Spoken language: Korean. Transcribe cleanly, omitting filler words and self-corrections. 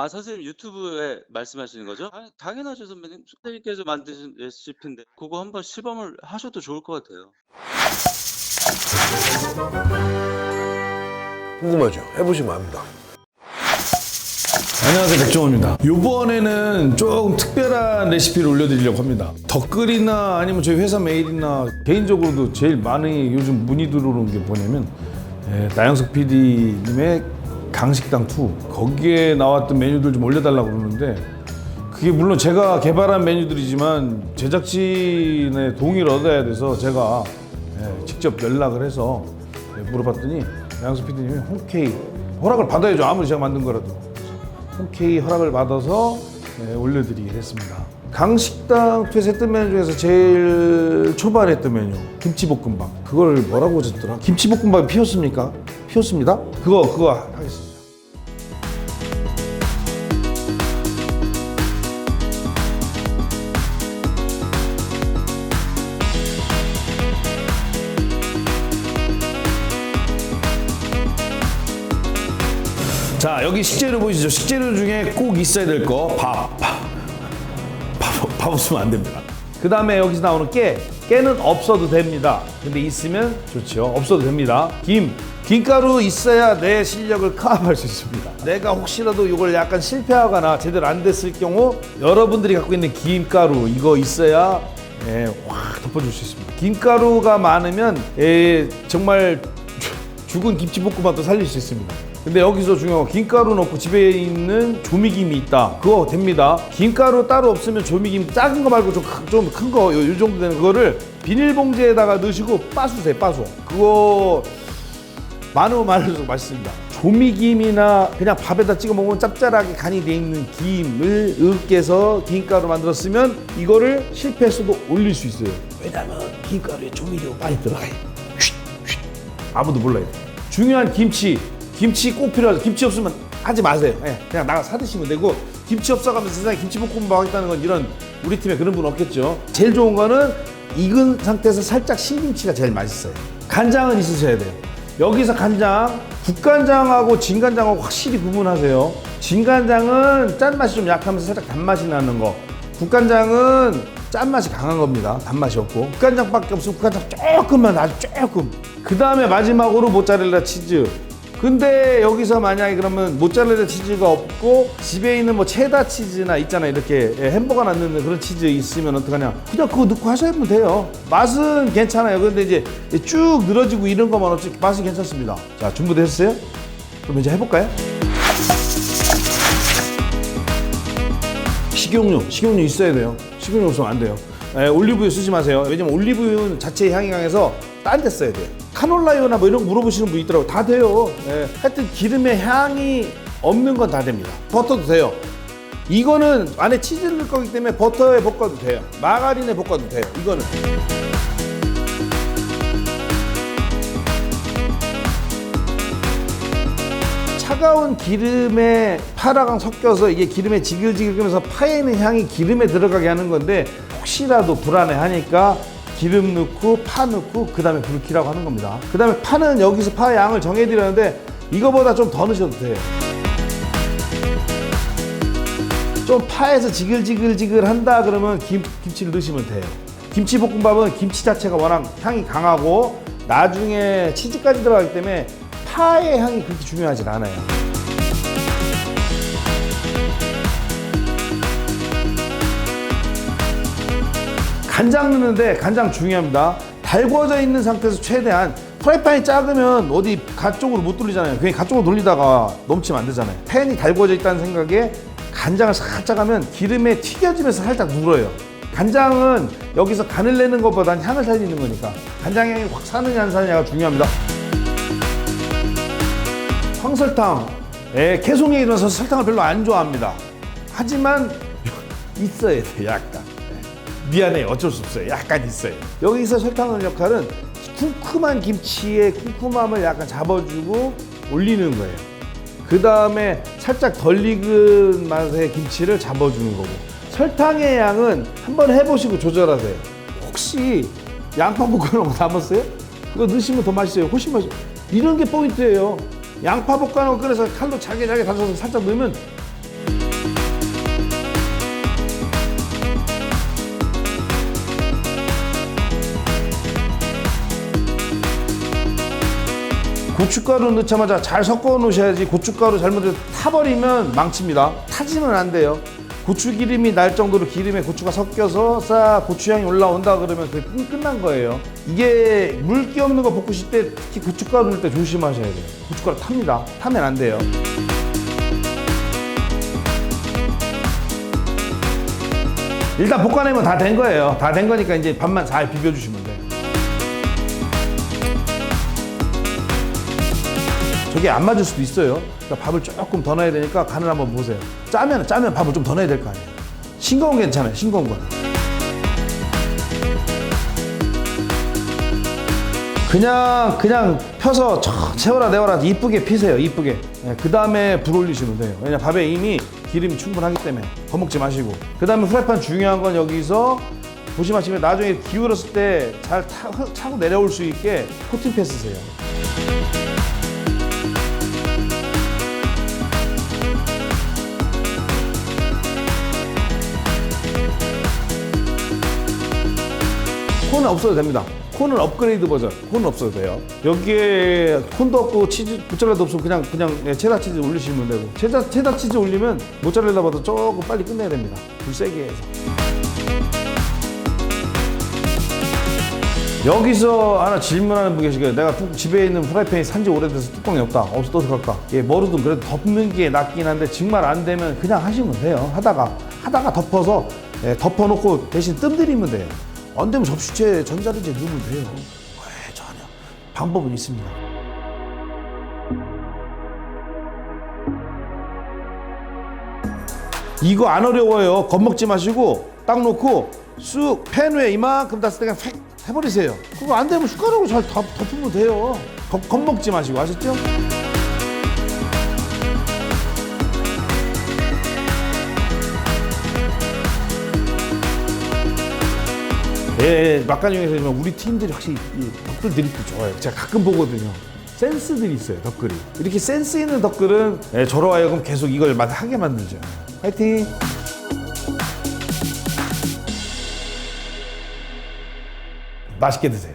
선생님 유튜브에 말씀하시는 거죠? 당연하죠 선배님. 선생님께서 만드신 레시피인데 그거 한번 시범을 하셔도 좋을 것 같아요. 궁금하죠? 해보시면 압니다. 안녕하세요, 백종원입니다. 이번에는 조금 특별한 레시피를 올려드리려고 합니다. 댓글이나 아니면 저희 회사 메일이나 개인적으로도 제일 많이 요즘 문의 들어오는 게 뭐냐면 나영석 PD님의 강식당2 거기에 나왔던 메뉴들 좀 올려달라고 그러는데, 그게 물론 제가 개발한 메뉴들이지만 제작진의 동의를 얻어야 돼서 제가 직접 연락을 해서 물어봤더니 나영석 PD님이 흔쾌히 허락을 받아야죠. 아무리 제가 만든 거라도 흔쾌히 허락을 받아서 올려드리게 됐습니다. 강식당2에서 했던 메뉴 중에서 제일 초반에 했던 메뉴 김치볶음밥, 그걸 뭐라고 하셨더라? 김치볶음밥이 피었습니까? 피었습니다? 그거 하겠습니다. 자, 여기 식재료 보이시죠? 식재료 중에 꼭 있어야 될 거 밥 없으면 안 됩니다. 그 다음에 여기서 나오는 깨는 없어도 됩니다. 근데 있으면 좋죠. 없어도 됩니다. 김가루 있어야 내 실력을 카업할 수 있습니다. 내가 혹시라도 이걸 약간 실패하거나 제대로 안 됐을 경우 여러분들이 갖고 있는 김가루 이거 있어야 확 덮어줄 수 있습니다. 김가루가 많으면 정말 죽은 김치볶음밥도 살릴 수 있습니다. 근데 여기서 중요한 건 김가루 넣고 집에 있는 조미김이 있다. 그거 됩니다. 김가루 따로 없으면 조미김 작은 거 말고 좀 큰 거 요 정도 되는 그거를 비닐봉지에다가 넣으시고 빠수세요. 빠수. 그거 많으면 많을수록 맛있습니다. 조미김이나 그냥 밥에다 찍어 먹으면 짭짤하게 간이 돼 있는 김을 으깨서 김가루 만들었으면 이거를 실패했어도 올릴 수 있어요. 왜냐면 김가루에 조미료 많이 들어가요. 아무도 몰라요. 중요한 김치 꼭 필요하죠. 김치 없으면 하지 마세요. 그냥 나가 사 드시면 되고, 김치 없어가면서 세상에 김치볶음밥 하겠다는 건 이런 우리 팀에 그런 분 없겠죠. 제일 좋은 거는 익은 상태에서 살짝 신김치가 제일 맛있어요. 간장은 있으셔야 돼요. 여기서 간장, 국간장하고 진간장하고 확실히 구분하세요. 진간장은 짠맛이 좀 약하면서 살짝 단맛이 나는 거, 국간장은 짠맛이 강한 겁니다. 단맛이 없고. 국간장밖에 없으면 국간장 조금만, 아주 조금. 그 다음에 마지막으로 모짜렐라 치즈. 근데 여기서 만약에 그러면 모짜렐라 치즈가 없고 집에 있는 뭐 체다 치즈나 있잖아요, 이렇게 햄버거 넣는 그런 치즈 있으면 어떡하냐, 그냥 그거 넣고 하시면 돼요. 맛은 괜찮아요. 근데 이제 쭉 늘어지고 이런 것만 없지 맛은 괜찮습니다. 자, 준비되셨어요? 그럼 이제 해볼까요? 식용유 있어야 돼요. 식용유 없으면 안 돼요. 올리브유 쓰지 마세요. 왜냐면 올리브유는 자체의 향이 강해서 딴 데 써야 돼요. 카놀라유나 뭐 이런 거 물어보시는 분 있더라고요. 다 돼요. 하여튼 기름의 향이 없는 건 다 됩니다. 버터도 돼요. 이거는 안에 치즈를 넣을 거기 때문에 버터에 볶아도 돼요. 마가린에 볶아도 돼요. 이거는. 차가운 기름에 파랑 섞여서 이게 기름에 지글지글하면서 파에 있는 향이 기름에 들어가게 하는 건데, 혹시라도 불안해하니까 기름 넣고 파 넣고 그 다음에 불을 켜라고 하는 겁니다. 그 다음에 파는 여기서 파의 양을 정해드렸는데 이거보다 좀 더 넣으셔도 돼요. 좀 파에서 지글지글 한다 그러면 김치를 넣으시면 돼요. 김치볶음밥은 김치 자체가 워낙 향이 강하고 나중에 치즈까지 들어가기 때문에 파의 향이 그렇게 중요하진 않아요. 간장 넣는데 간장 중요합니다. 달궈져 있는 상태에서 최대한, 프라이팬이 작으면 어디 가쪽으로 못 돌리잖아요. 괜히 가쪽으로 돌리다가 넘치면 안 되잖아요. 팬이 달궈져 있다는 생각에 간장을 살짝 하면 기름에 튀겨지면서 살짝 눌어요. 간장은 여기서 간을 내는 것보단 향을 살리는 거니까 간장 향이 확 사느냐 안 사느냐가 중요합니다. 황설탕, 개송이 일어나서 설탕을 별로 안 좋아합니다. 하지만 있어야 돼요. 약간. 미안해요. 어쩔 수 없어요. 약간 있어요. 여기서 설탕의 역할은 쿰쿰한 김치의 쿰쿰함을 약간 잡아주고 올리는 거예요. 그 다음에 살짝 덜 익은 맛의 김치를 잡아주는 거고, 설탕의 양은 한번 해보시고 조절하세요. 혹시 양파 볶아놓은 거 남았어요? 그거 넣으시면 더 맛있어요. 훨씬 맛있어요. 이런 게 포인트예요. 양파 볶아놓은 거 끓여서 칼로 잘게 다져서 살짝 넣으면 고춧가루 넣자마자 잘 섞어 놓으셔야지. 고춧가루 잘못 타버리면 망칩니다. 타지면 안 돼요. 고추기름이 날 정도로 기름에 고추가 섞여서 싹 고추향이 올라온다 그러면 그게 끝난 거예요. 이게 물기 없는 거 볶으실 때 특히 고춧가루 넣을 때 조심하셔야 돼요. 고춧가루 탑니다. 타면 안 돼요. 일단 볶아내면 다 된 거예요. 다 된 거니까 이제 밥만 잘 비벼주시면 돼요. 저게 안 맞을 수도 있어요. 그러니까 밥을 조금 더 넣어야 되니까 간을 한번 보세요. 짜면 밥을 좀 더 넣어야 될 거 아니에요. 싱거운 게 괜찮아요. 싱거운 거는. 그냥 펴서 채워라 내워라 이쁘게 피세요. 이쁘게. 그 다음에 불 올리시면 돼요. 왜냐 밥에 이미 기름이 충분하기 때문에 겁먹지 마시고. 그 다음에 후라이팬 중요한 건 여기서 조심하시면 나중에 기울었을 때 잘 차고 내려올 수 있게 코팅팬 쓰세요. 콘은 없어도 됩니다. 콘은 업그레이드 버전. 콘은 없어도 돼요. 여기에 콘도 없고 치즈, 모짜렐라도 없으면 그냥 체다 치즈 올리시면 되고. 체다 치즈 올리면 모짜렐라보다 조금 빨리 끝내야 됩니다. 불 세게 해서. 여기서 하나 질문하는 분 계시고요. 내가 집에 있는 프라이팬이 산지 오래돼서 뚜껑이 없다. 없어도 어떡할까? 뭐로든 그래도 덮는 게 낫긴 한데 정말 안 되면 그냥 하시면 돼요. 하다가 덮어서 덮어놓고 대신 뜸 들이면 돼요. 안 되면 접시채 전자레인지에 넣으면 돼요. 왜 전혀 방법은 있습니다. 이거 안 어려워요. 겁먹지 마시고 딱 놓고 쑥 팬 위에 이만큼 닿았을 때 그냥 팩 해버리세요. 그거 안 되면 숟가락으로 잘 덮으면 돼요. 겁먹지 마시고. 아셨죠? 막간 중에서 우리 팀들이 확실히 덧글 드립도 좋아요. 제가 가끔 보거든요. 센스들이 있어요, 덧글이. 이렇게 센스 있는 덧글은 저로 하여금 계속 이걸 하게 만들죠. 화이팅! 맛있게 드세요.